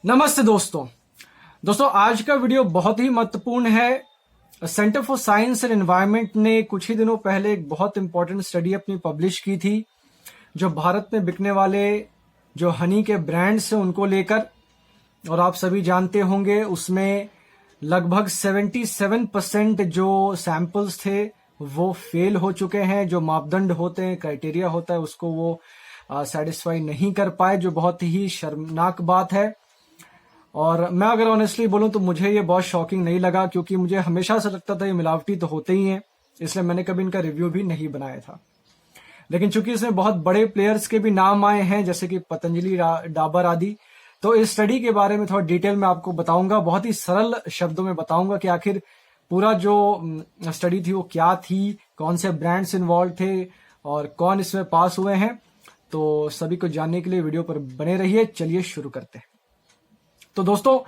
नमस्ते दोस्तों आज का वीडियो बहुत ही महत्वपूर्ण है। Centre for science and environment ने कुछ ही दिनों पहले एक बहुत इंपॉर्टेंट स्टडी अपनी पब्लिश की थी, जो भारत में बिकने वाले जो हनी के ब्रांड्स हैं उनको लेकर। और आप सभी जानते होंगे उसमें लगभग 77% जो सैंपल्स थे वो फेल हो चुके हैं। जो मापदंड होते हैं, क्राइटेरिया होता है, उसको वो सेटिस्फाई नहीं कर पाए, जो बहुत ही शर्मनाक बात है। और मैं अगर ऑनेस्टली बोलूं तो मुझे ये बहुत शॉकिंग नहीं लगा, क्योंकि मुझे हमेशा से लगता था ये मिलावटी तो होते ही हैं, इसलिए मैंने कभी इनका रिव्यू भी नहीं बनाया था। लेकिन चूंकि इसमें बहुत बड़े प्लेयर्स के भी नाम आए हैं, जैसे कि पतंजलि, डाबर आदि, तो इस स्टडी के बारे में थोड़ा डिटेल में आपको बताऊंगा। बहुत ही सरल शब्दों में बताऊंगा कि आखिर पूरा जो स्टडी थी वो क्या थी, कौन से ब्रांड्स इन्वॉल्व थे और कौन इसमें पास हुए हैं। तो सभी को जानने के लिए वीडियो पर बने रहिए। चलिए शुरू करते हैं। तो दोस्तों,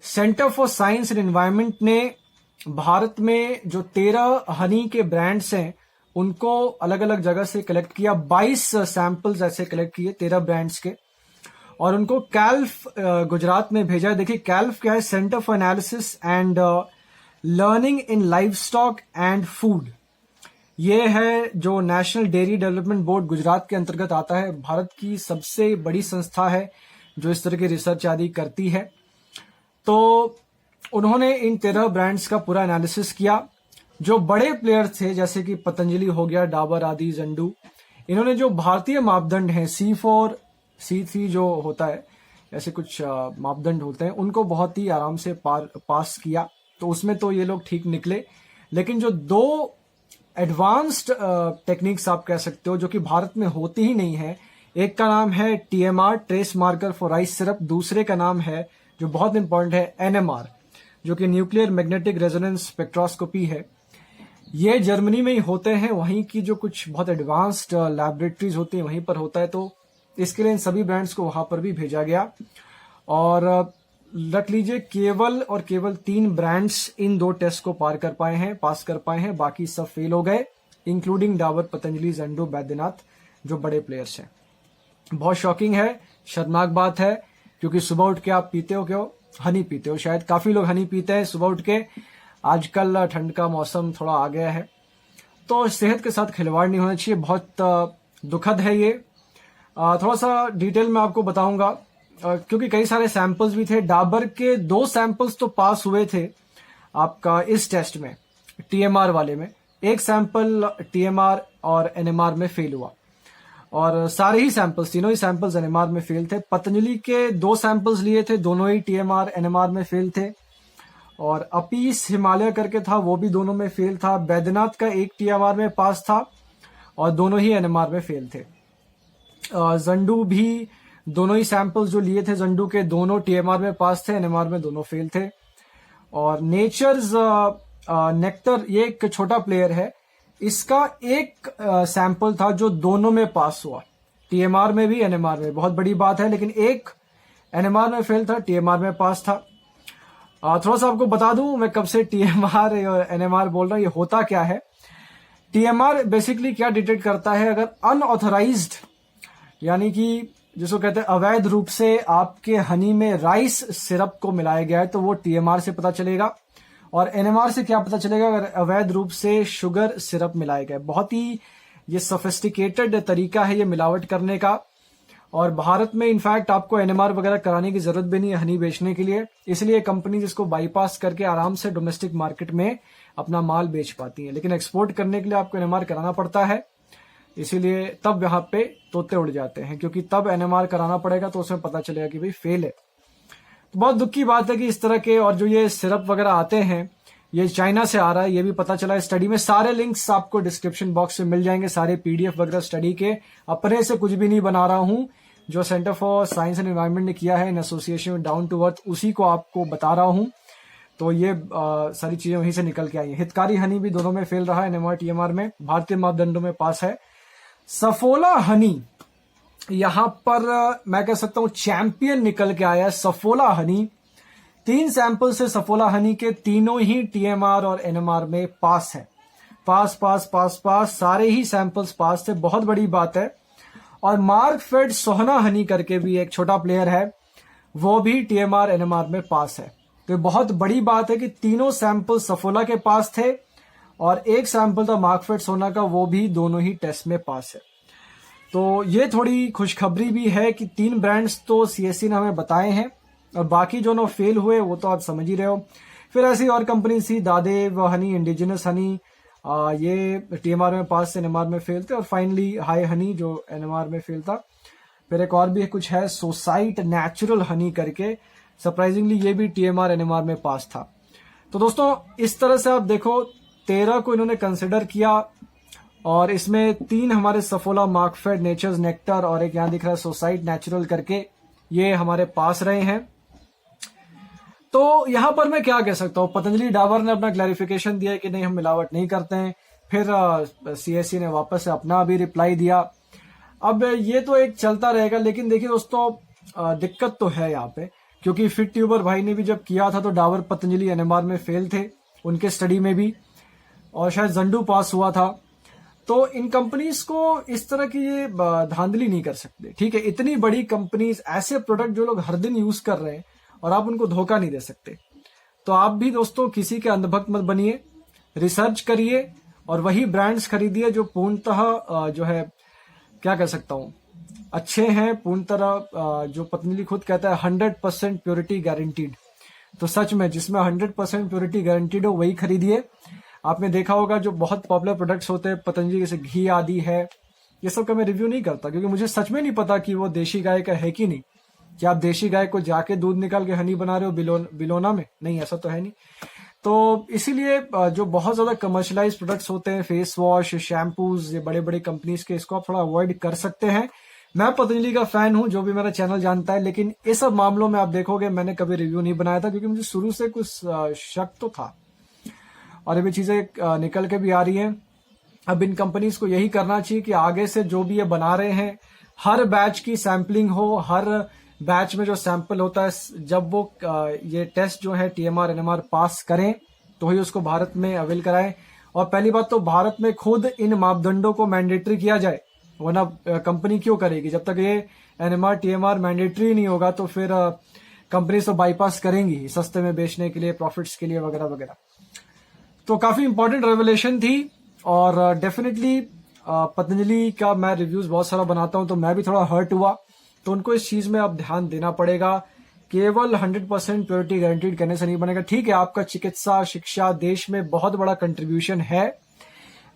centre for science and environment ने भारत में जो 13 हनी के ब्रांड्स हैं उनको अलग अलग जगह से कलेक्ट किया। 22 सैंपल्स ऐसे कलेक्ट किए 13 ब्रांड्स के, और उनको कैल्फ गुजरात में भेजा। देखिए कैल्फ क्या है, centre for analysis and learning in livestock and food. ये है जो national dairy development board Gujarat के अंतर्गत आता है। भारत की सबसे बड़ी संस्था है जो इस तरह की रिसर्च आदि करती है। तो उन्होंने इन 13 ब्रांड्स का पूरा एनालिसिस किया। जो बड़े प्लेयर थे जैसे कि पतंजलि हो गया, डाबर आदि, जंडू, इन्होंने जो भारतीय मापदंड हैं C4 C3 जो होता है, ऐसे कुछ मापदंड होते हैं, उनको बहुत ही आराम से पास किया। तो उसमें तो ये लोग ठीक निकले। लेकिन जो दो एडवांस्ड टेक्निक्स आप कह सकते हो जो कि भारत में होती ही नहीं है, एक का नाम है TMR, trace marker for rice syrup. दूसरे का नाम है, जो बहुत इंपॉर्टेंट है, NMR, जो कि न्यूक्लियर मैग्नेटिक रेजोनेंस स्पेक्ट्रोस्कोपी है। ये जर्मनी में ही होते हैं, वहीं की जो कुछ बहुत एडवांस्ड लैबोरेटरीज होती हैं वहीं पर होता है। तो इसके लिए इन सभी ब्रांड्स को वहां पर भी भेजा गया। और रख लीजिए केवल और केवल 3 ब्रांड्स इन 2 टेस्ट को पास कर पाए हैं। बाकी सब फेल हो गए, इंक्लूडिंग डाबर, पतंजलि, जंडू, बैद्यनाथ, जो बड़े प्लेयर्स हैं। बहुत शॉकिंग है, शर्मनाक बात है, क्योंकि सुबह उठ के आप पीते हो, क्यों हनी पीते हो, शायद काफी लोग हनी पीते हैं सुबह उठ के। आजकल ठंड का मौसम थोड़ा आ गया है, तो सेहत के साथ खिलवाड़ नहीं होना चाहिए। बहुत दुखद है ये। थोड़ा सा डिटेल में आपको बताऊंगा, क्योंकि कई सारे सैंपल्स भी थे। डाबर के 2 सैंपल्स तो पास हुए थे आपका इस टेस्ट में, TMR वाले में। एक सैंपल TMR और NMR में फेल हुआ, और सारे ही सैंपल्स, तीनों ही सैंपल्स NMR में फेल थे। पतंजलि के 2 सैंपल्स लिए थे, दोनों ही TMR NMR में फेल थे। और अपीस हिमालय करके था, वो भी दोनों में फेल था। बैद्यनाथ का एक TMR में पास था और दोनों ही NMR में फेल थे। जंडू भी, दोनों ही सैंपल्स जो लिए थे जंडू के, दोनों TMR में पास थे, NMR में दोनों फेल थे। और नेचर्स नेक्टर, ये एक छोटा प्लेयर है, इसका एक सैंपल था जो दोनों में पास हुआ, TMR में भी NMR में। बहुत बड़ी बात है, लेकिन एक NMR में फेल था, TMR में पास था। थोड़ा सा आपको बता दूं, मैं कब से TMR और NMR बोल रहा हूं, ये होता क्या है। TMR बेसिकली क्या डिटेक्ट करता है, अगर अनऑथराइज्ड, यानी कि जिसको कहते हैं अवैध रूप से आपके हनी में राइस सिरप को मिलाया गया है, तो वो TMR से पता चलेगा। और NMR से क्या पता चलेगा, अगर अवैध रूप से शुगर सिरप मिलाया गया है। बहुत ही ये सोफिस्टिकेटेड तरीका है ये मिलावट करने का। और भारत में इनफैक्ट आपको NMR वगैरह कराने की जरूरत भी नहीं है हनी बेचने के लिए, इसलिए कंपनी इसको बाईपास करके आराम से डोमेस्टिक मार्केट में अपना माल बेच पाती है। लेकिन एक्सपोर्ट करने के लिए आपको NMR कराना पड़ता है, इसीलिए तब यहाँ पे तोते उड़ जाते हैं, क्योंकि तब NMR कराना पड़ेगा तो उसमें पता चलेगा कि भाई फेल है। तो बहुत दुख की बात है कि इस तरह के, और जो ये सिरप वगैरह आते हैं ये चाइना से आ रहा है, ये भी पता चला स्टडी में। सारे लिंक्स आपको डिस्क्रिप्शन बॉक्स में मिल जाएंगे, सारे PDF वगैरह स्टडी के। अपने से कुछ भी नहीं बना रहा हूं, जो centre for science and environment ने किया है इन एसोसिएशन में डाउन टू अर्थ, उसी को आपको बता रहा हूं। तो ये सारी चीजें वहीं से निकल के आई है। हितकारी हनी भी दोनों में फेल रहा है, NMR TMR में, भारतीय मापदंडों में पास है। सफोला हनी यहां पर मैं कह सकता हूं चैंपियन निकल के आया है। सफोला हनी, 3 सैंपल से सफोला हनी के तीनों ही TMR और NMR में पास है। पास पास पास पास, सारे ही सैंपल्स पास थे, बहुत बड़ी बात है। और मार्क फेड सोहना हनी करके भी एक छोटा प्लेयर है, वो भी TMR NMR में पास है। तो ये बहुत बड़ी बात है कि तीनों सैंपल सफोला के पास थे और एक सैंपल था मार्कफेड सोना का, वो भी दोनों ही टेस्ट में पास है। तो ये थोड़ी खुशखबरी भी है कि 3 ब्रांड्स तो CSC ने हमें बताए हैं और बाकी जो ना फेल हुए वो तो आप समझ ही रहे हो। फिर ऐसी और कंपनी थी, दादेव हनी, इंडिजिनस हनी, ये TMR में पास, NMR में फेल थे, और फाइनली हाई हनी जो NMR में फेल था। फिर एक और भी कुछ है सोसाइट नेचुरल हनी करके, सरप्राइजिंगली ये भी TMR NMR में पास था। तो दोस्तों इस तरह से आप देखो 13 को इन्होंने कंसिडर किया और इसमें 3 हमारे सफोला, मार्कफेड, नेचर्स नेक्टर और एक यहां दिख रहा है सोसाइट नेचुरल करके, ये हमारे पास रहे हैं। तो यहां पर मैं क्या कह सकता हूं, पतंजलि डाबर ने अपना क्लैरिफिकेशन दिया कि नहीं हम मिलावट नहीं करते हैं। फिर CSC ने वापस से अपना भी रिप्लाई दिया। अब ये तो एक चलता रहेगा, लेकिन देखिए दोस्तों दिक्कत तो है यहाँ पे, क्योंकि फिट ट्यूबर भाई ने भी जब किया था तो डाबर पतंजलि NMR में फेल थे उनके स्टडी में भी, और शायद जंडू पास हुआ था। तो इन कंपनीज को इस तरह की ये धांधली नहीं कर सकते, ठीक है। इतनी बड़ी कंपनीज, ऐसे प्रोडक्ट जो लोग हर दिन यूज कर रहे हैं और आप उनको धोखा नहीं दे सकते। तो आप भी दोस्तों किसी के अंधभक्त मत बनिए, रिसर्च करिए और वही ब्रांड्स खरीदिए जो पूर्णतः जो है क्या कह सकता हूं अच्छे हैं, पूर्ण तरह जो पतंजलि खुद कहता है 100% प्योरिटी गारंटीड। तो सच में जिसमें 100% प्योरिटी गारंटीड हो वही खरीदिए। आपने देखा होगा जो बहुत पॉपुलर प्रोडक्ट्स होते हैं पतंजलि, जैसे घी आदि है, ये सब का मैं रिव्यू नहीं करता क्योंकि मुझे सच में नहीं पता कि वो देशी गाय का है कि नहीं। क्या आप देशी गाय को जाके दूध निकाल के हनी बना रहे हो बिलोना में? नहीं, ऐसा तो है नहीं। तो इसीलिए जो बहुत ज्यादा कमर्शलाइज प्रोडक्ट्स होते हैं, फेस वॉश, शैम्पूज, ये बड़े बड़े कंपनीज के, इसको आप थोड़ा अवॉइड कर सकते हैं। मैं पतंजलि का फैन हूं, जो भी मेरा चैनल जानता है, लेकिन इस सब मामलों में आप देखोगे मैंने कभी रिव्यू नहीं बनाया था क्योंकि मुझे शुरू से कुछ शक तो था, और ये भी चीजें निकल के भी आ रही हैं। अब इन कंपनीज को यही करना चाहिए कि आगे से जो भी ये बना रहे हैं, हर बैच की सैंपलिंग हो, हर बैच में जो सैंपल होता है, जब वो ये टेस्ट जो है TMR NMR पास करें तो ही उसको भारत में अवेल कराएं। और पहली बात तो भारत में खुद इन मापदंडों को मैंडेटरी किया जाए, वरना कंपनी क्यों करेगी? जब तक ये NMR TMR मैंडेटरी नहीं होगा तो फिर कंपनी तो बाईपास करेंगी सस्ते में बेचने के लिए, प्रॉफिट्स के लिए वगैरह वगैरह। तो काफी इंपॉर्टेंट रेवलेशन थी और डेफिनेटली पतंजलि का मैं रिव्यूज बहुत सारा बनाता हूं तो मैं भी थोड़ा हर्ट हुआ। तो उनको इस चीज में अब ध्यान देना पड़ेगा। केवल 100% प्योरिटी गारंटीड करने से नहीं बनेगा। ठीक है, आपका चिकित्सा, शिक्षा, देश में बहुत बड़ा कंट्रीब्यूशन है,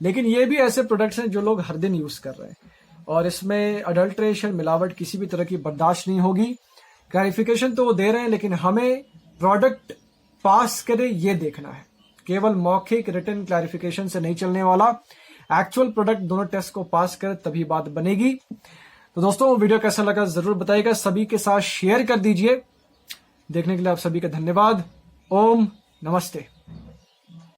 लेकिन ये भी ऐसे प्रोडक्ट्स हैं जो लोग हर दिन यूज कर रहे हैं और इसमें अडल्ट्रेशन, मिलावट किसी भी तरह की बर्दाश्त नहीं होगी। क्लैरिफिकेशन तो वो दे रहे हैं, लेकिन हमें प्रोडक्ट पास करे ये देखना है। केवल मौखिक रिटन क्लैरिफिकेशन से नहीं चलने वाला, एक्चुअल प्रोडक्ट दोनों टेस्ट को पास करे तभी बात बनेगी। तो दोस्तों वीडियो कैसा लगा जरूर बताइएगा, सभी के साथ शेयर कर दीजिए। देखने के लिए आप सभी का धन्यवाद। ओम नमस्ते।